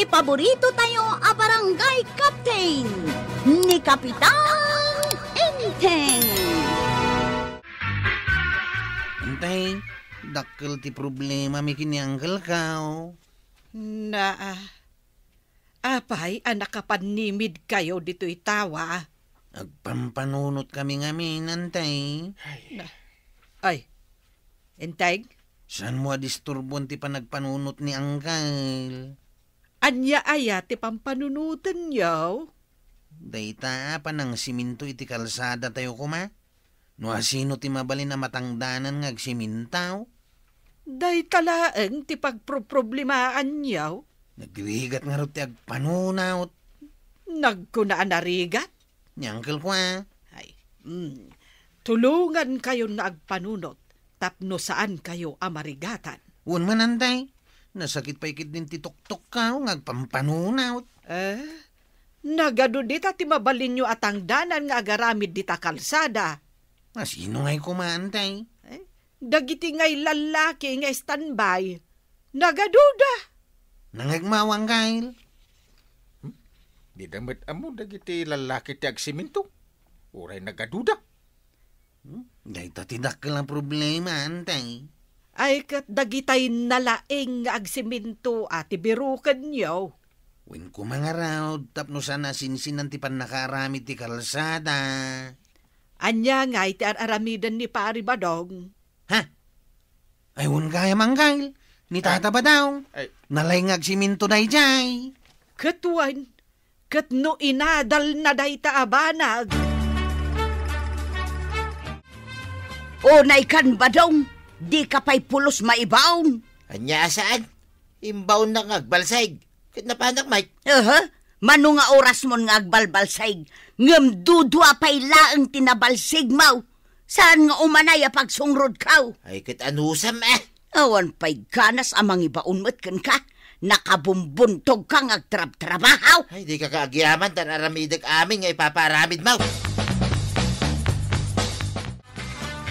ti paborito tayo a barangay captain ni Kapitan Enteng. Antay, dakkel ti problema mi kiniangkel kao. Apay, anak kapanimid kayo dito'y tawa. Agpampanunot kami ngamin, antay. Ay, Enteng? Saan mo disturbon ti panagpanunot ni Angkal? Anya aya ti pampanunutan yaw? Dayta pa ng siminto iti kalsada tayo kuma? No asino ti mabalin na matangdanan ng agsimintaw? Day talaeng ti pagproblemaaan yaw? Nagrigat nga ro ti agpanunawt. Nagkunaan narigat? Ni Angkal ko ha? Ay, tulungan kayo na agpanunot. Tapno saan kayo amarigatan. Un man antay, nasakit pa ikit din ti tuktok ka o ngagpampanunawt. Nagado dita ti mabalin nyo atang danan nga agaramid dita kalsada. Sino nga'y kumantay? Dagiti nga'y lalaki nga standby. Nagaduda. Nangagmawang kail. Di damat amo dagiti lalaki ti agsiminto. Uray nagaduda. Dahita tidakkel ang problema, antay. Ay kat dagitay nalaeng nga agsiminto ati birukan yaw. Wen ko mga raw, tapno sana sinsinan ti pan nakaramid ti kalsada. Anya nga iti aramidan ni Pari Badong. Ha? Ay, wen kaya mangkail. Ni tata ba daw? Nalay ngagsiminto day jay. Katuan, katno inadal na day taabanag. Unay kan Badong, di ka pa'y pulos maibaon. Anya saan? Imbaon na ngagbalsayg. Kat napanak, Mike. Mano nga oras mo nga agbalbalsayg. Ngam dudwa pa'y laang tinabalsig mau. Saan nga umanay a pagsungrod kaw? Ay, kat anusam Awan pa'y ganas amang ibaon mo't kan ka. Nakabumbuntog kang agtrab-trabahaw. Ay, di ka kaagyaman tan aramidag amin nga ipaparamid mau.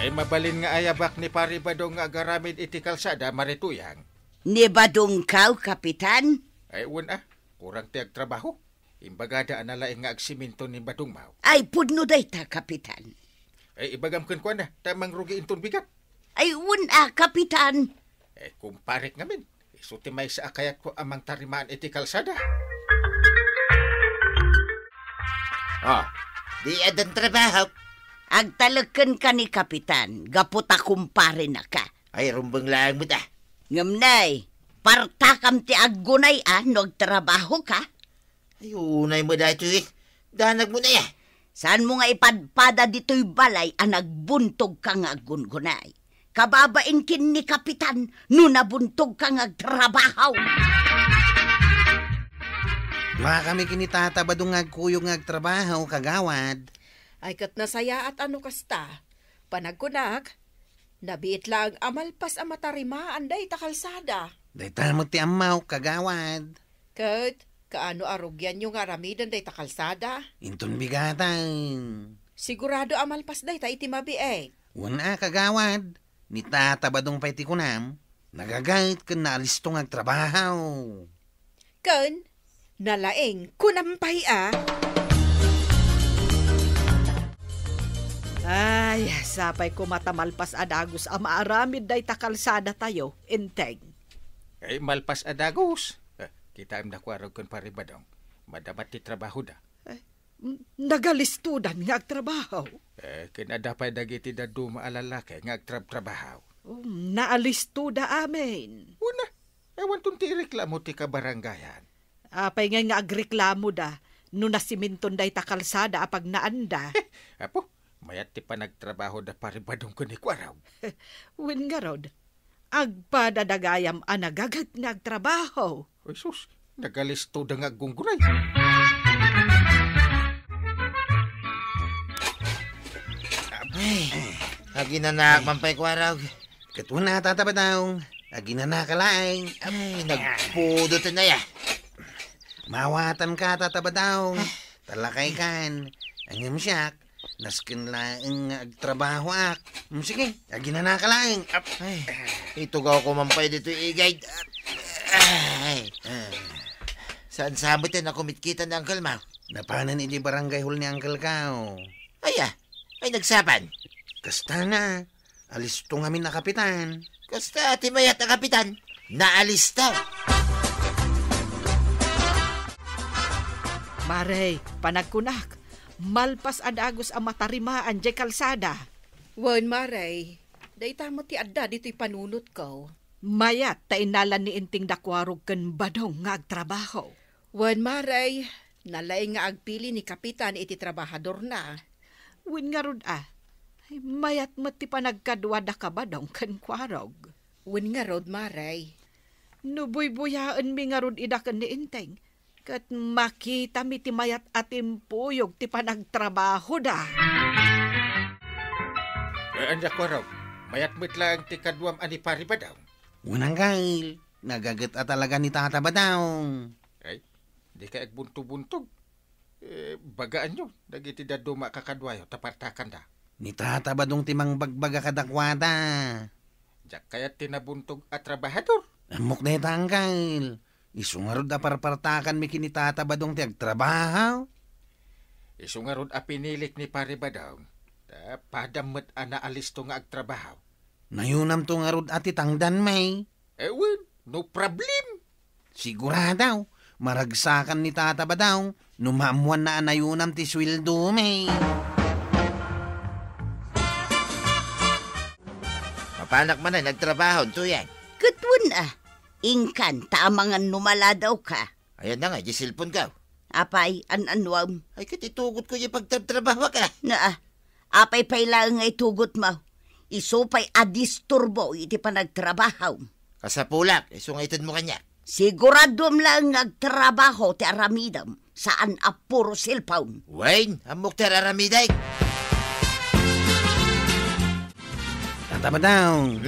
Ay mabalin nga ayabak ni Pari Badong nga agaramid iti kalsada marituyang. Ni Badong kaw, Kapitan? Ay kurang ti agtrabaho. Imbagada analaing nga agsiminto ni Badong mau. Ay pudno day ta, Kapitan. Ay ibagam kun kwa na, tamang rugi inton bigat. Ay Kapitan. Kumparik ngamin. Isuti may sa akayat ko amang tarimaan iti kalsada. Di adan trabaho. Agtalakan ka ni Kapitan, gaputa kumpare na ka. Ay, rumbang lang mo ta. Ngamnay, partakam ti aggunay no agtrabaho ka. Ay, unay mo dahito Danag mo na Saan mo nga ipadpada dito'y balay nagbuntog ka nga aggungunay. Kababain kin ni Kapitan, no nabuntog ka nga agtrabaho. Mga kami kinitata ba dong agkuyong agtrabaho, kagawad? Ay kat nasaya at ano kasta. Panagkunag, nabiit lang amalpas amatarimaan day takalsada. Day tamot ti amaw, kagawad. Kat, kaano arugyan yung aramidan day takalsada? Inton bigatan. Sigurado amalpas day ta iti mabiek. Una, kagawad. Ni tata ba dong paiti kunam? Nagagait ka na alistong agtrabaho. Kan, nalaeng kunampay Ay, sapay ko matamalpas adagos maaramid day takalsada tayo, Enteng. Ay malpas adagos. Kita am nakwarog kun Pari Badong. Madamat ti trabaho da. Nagalistudan nga agtrabaho. Kinadapay dagiti da dumaalalaki nga agtrabaho. Naalistuda amin. Una, ewan tun ti reklamo ti kabarangayan. Apay nga agreklamo da, no nasiminton day takalsada apag naanda. Apo, mayat ti panagtrabaho da Pari Badong kun ikwaraw. Wen nga rod, agpadadagayam nagagat nga agtrabaho. Oy sus, nagalisto da nga gungguray. Aginanak mampay kwaraw. Katuna tata ba daw? Aginanak kalaing. Ay, nagpudot na Mawatan ka tata ba daw? Talakay kan. Angam siyak. Naskin laing agtrabaho ak. Sige, aginanak kalaing. Ay, ito gaw ko mampay dito igay. Ay. Saan samot yan ako mitkita ni Uncle Mau? Napanan iti barangay hall ni Uncle Kao. Ay nagsapan. Kasta na. Alis to ngamin na kapitan. Kasta timayat na kapitan. Naalis ta. Maray, panagkunak. Malpas adagos ang matarimaan jay kalsada. Wan, Maray. Day tamo ti adda dito'y panunot ko. Mayat, tainalan ni inting dakwarog kan badong nga agtrabaho. Wan, Maray. Nalay nga agpili ni kapitan iti trabahador na. Wan nga rod Ay, mayat mati panagkadwada ka badong kan kwarog. Wan nga rod, Maray. Nubuy-buyaan mi nga rod idakan ni inting. Kat makita mi ti mayat atimpuyog ti panagtrabaho da. Anja ko raw, mayat mo't lang ti kadwam ani pari ba daw? Unang kail. Nagagat at talaga ni Tata Badong. Ay, di ka agbuntog-buntog. Bagaan nyo, nagiti da duma kakadwayo, tapartakan da. Ni Tata Badong timang bagbaga kadakwada. Diyak kaya tinabuntog at trabahador. Amok na itang kail. Isungarod na parpartakan mi kini Tata Badong ti agtrabaho. Isungarod a pinilik ni pari ba daw? Padamot ana alis to nga agtrabaho. Nayunam to nga rod ati tangdan may. Ewan, no problem. Siguradaw, maragsakan ni Tata Badong. Numamuan na anayunam ti swildo may. Mapanak man na nagtrabaho to yan. Katun Ingkan, tamangan numala daw ka. Ayan na nga, di cellphone ka. Apay, anwam. Ay katitugot ko yung pagtrabaho ka. Apay pailang nga itugot mo. Isupay adisturbo iti panagtrabaho. Kasapulak, isungaitan mo kanya. Siguradom lang nagtrabaho ti aramidam saan apuro cellphone. Wayne, amok teraramiday. Tata Badong.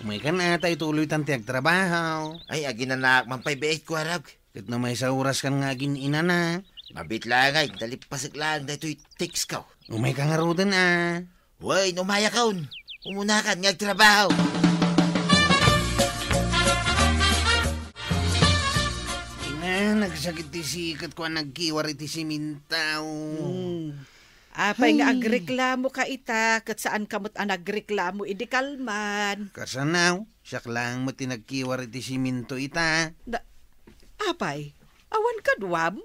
May kan ata ituloy tanti agtrabaho. Ay, aginanak, mampay-bait ko harap. Kat na may sa oras kan nga ina na. Mabit lang ay, dalipasik lang dahito yung text ka. Umay ka nga rodan Wayne, umaya ka un. Umunakan, ngagtrabaho. Nagsakit ti sikat ko nagkiwar iti simintaw. Apay nga agreklamo ka ita, kat saan kamot ang agreklamo, idi kalman. Kasanaw, siyak lang mo tinagkiwar iti siminto ita. Apay, awan ka duwam?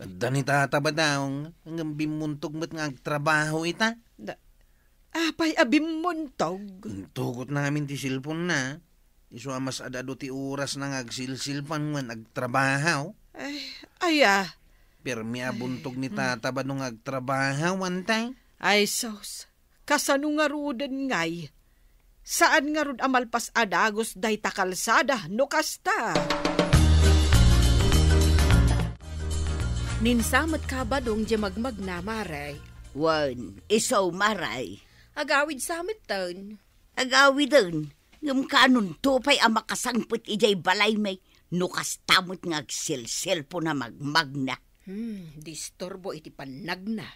Adda ni Tata Badong, hanggang bimuntog mo't nga agtrabaho ita. Apay, abimuntog. Tugot namin ti silpon na. Iso amas adado ti oras na agsilsilpan nga agtrabaho. Ay, Pero may abuntog ni Tata Badong agtrabaho wantay. Ay, sos, kasano nga rudan ngay? Saan nga rud amalpas adagos day takalsada, no kasta? Ninsamot ka ba dong di magmag na, Maray? Wan, isaw maray. Agawid samit ton. Agawid don. Ngam kanon tupay ang makasangput ijay balay may nukastamot nga agsilsil po na magmagna. Disturbo iti panagna.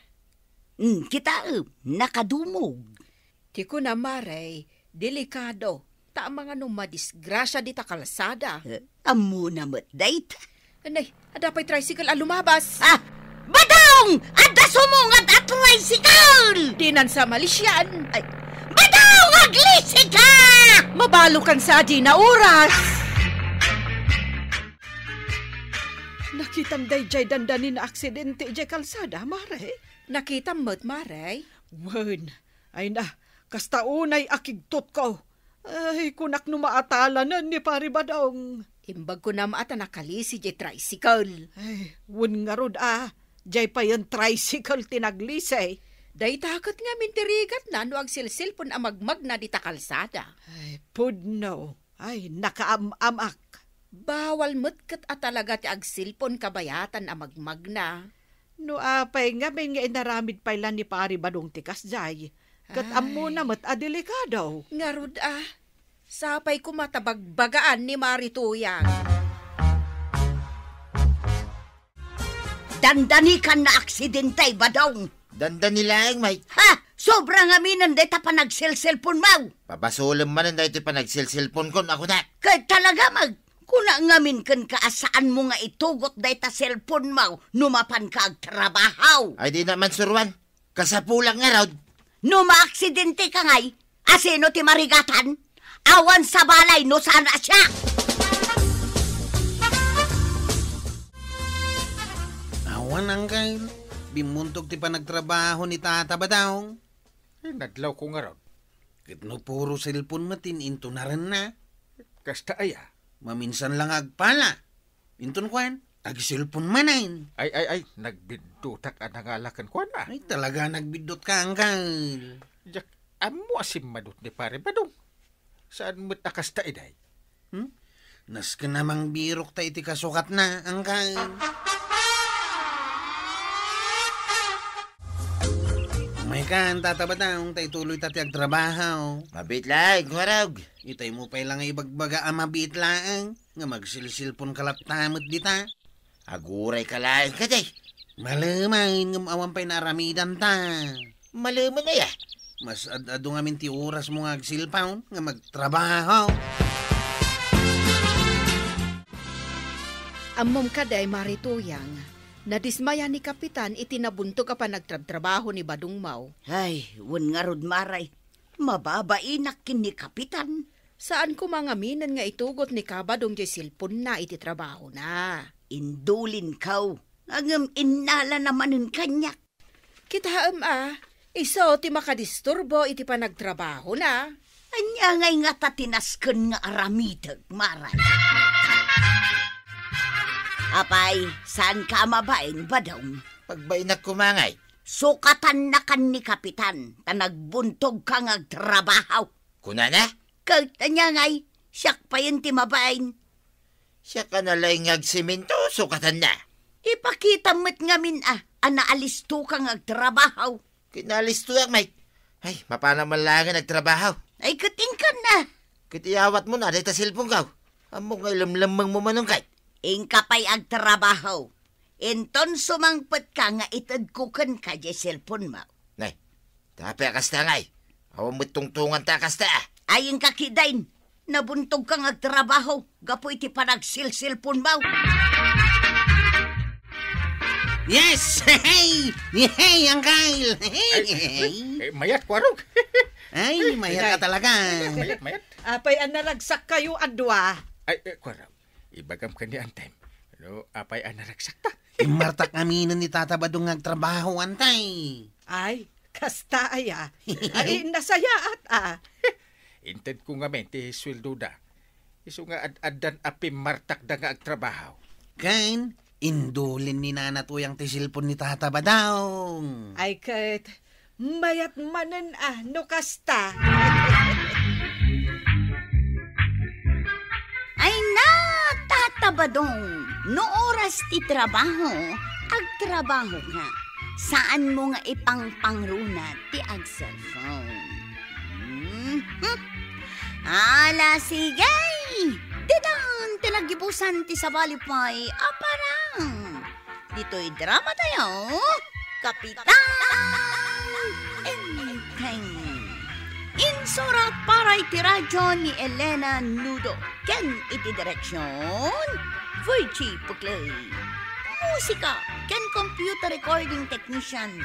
Kita nakadumog. Ti ko na, Maray, delikado. Ta mga nung madisgrasya di takalsada. Amo na mo't date. Anay, adapay tricycle ang lumabas. Badong! Adda sumungat at tricycle! Dinan sa Malisyan. Ay, Badong! Aglisi ka! Mabalo kan sa di na oras. Nakitam day jay dandanin na aksidente jay kalsada, Maray. Nakitam mo't, Maray? Wan, ay na, kasta unay akigtot ko. Ay, kunak numaatala na ni Pari Badong. Imbag ko na maata nakalisi jay tricycle. Ay, wan nga rod jay pa yung tricycle tinaglisi. Day takot nga mintirigat na no agsilsilpon ang magmag na di takalsada. Ay, pudno. Ay, nakaamamak. Bawal mutkat at talaga ti agsilpon kabayatan ang magmag na. No apay nga may nga inaramid pa ilan ni Pari Badong tikas jay. Kat amo na mat adelikado. Nga rod sapay kumatabagbagaan ni Marituyang. Dandanikan na aksidentay, Badong. Dandan nila ang may. Sobrang aminan day ta pa nagselselpon mau. Papasulong man ang dahito pa nagsilsilpon ko, ako na. Kaya talaga Kuna ngamin kan kaasaan mo nga itugot day ta cellphone mo, numapan ka ag trabaho. Ay di naman suruan. Kasapulang nga raw. Numa-aksidente ka ngay, asino ti marigatan? Awan sa balay no sana siya. Awan, Uncle. Bimuntog ti pa nagtrabaho ni Tata Badong. Nadlaw ko nga raw. Kitno puro cellphone matin, into na rin na. Kasta aya. Maminsan lang agpala. Inton kwan, ag-cellphone manain. Ay, nagbindutak ang nangalakan ko na. Ay, talaga nagbidot ka, Uncle. Jak, amo asim madut ni pare Badong. Saan mo't nakasta iday? Nas ka namang birok ta iti kasukat na, Uncle. May kan, Tata Badong, tay tuloy tati agtrabaho. Mabitlag, warag. Itay mo pa lang ibagbaga ang mabit laang, nga magsilsilpon kalaptamot dita. Aguray ka lang ka day. Malamain nga awan pa'y naramidan ta. Malaman na ya. Mas ado nga minti oras mo nga agsilpaon, nga magtrabaho. Ammom kaday marituyang. Nadismaya ni Kapitan itinabuntog pa nagtrabaho ni Badong Mau. Ay, wan nga rod maray. Mababainak kin ni Kapitan. Saan ko mga minan nga itugot ni Kabadong jay silpon na iti trabaho na. Indulin kaw. Angam inala namanin kanyak. Kitaam iso ti makadisturbo iti pa nagtrabaho na. Anya ngay nga tatinasken nga aramitag, maray. Apay, saan ka mabain, Badong? Pagbainak kumangay. Sukatan na kan ni Kapitan, ta nagbuntog ka nga trabaho. Kuna na? Kaya ngay, siyak pa yun ti mabain. Siya ka nalay ngagsimento, sukatan na. Ipakita mo't ngamin anaalis to ka nga trabaho. Kinalisto yak, Mike. Ay, mapanaman lang nga nagtrabaho. Ay, katingkan na. Kitiyawat mo na, dahil ta silpong gaw. Amo nga ilamlamang mo manungkay. Ingkapay ag trabaho. Enton sumangpet ka nga itad kukan ka di cellphone mo. Nay, tapi akasta ngay. Awan mo't tungtungan ta akasta. Ayon ka kidain, nabuntog ka nga trabaho. Gapo iti panagsil-cellphone mo. Yes! Hey! Hey, Uncle! Hey! Mayat ko arog. Ay, mayat ka talaga. Mayat. Apay naragsak kayo adwa. Ay, ko raw. Ibagam ka ni Antay. Apay naragsak ta. Imartak aminan ni Tata Badong nagtrabaho, Antay. Ay, kasta aya. Ay, nasayaat Inted ko nga mente, sweldo da. Iso nga ad-adan api martak da nga agtrabaho. Kain, indulin ni Nana tuyang tisilpon ni Tata Badong. Ay, kat mayat manan no kasta. Ay na, Tata Badong, no oras ti trabaho, agtrabaho nga. Saan mo nga ipangpangruna ti ag cellphone? Ala, sige! Didan, tinagibusan ti sabalipay, aparang. Dito'y drama tayo, Kapitan Enteng. Insurat para iti radyo ni Elena Nudo. Ken iti direksyon, Virgie Puclay. Musika, ken computer recording technician,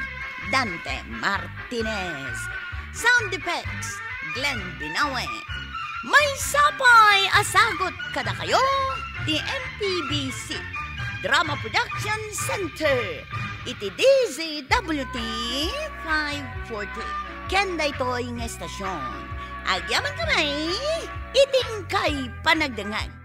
Dante Martinez. Sound effects, Glenn Binawe. May sapay asagot kada kayo, di MPBC Drama Production Center. Iti DZWT 540. Kenda ito'y ng estasyon. Agyaman kamay, iting kay panagdangan.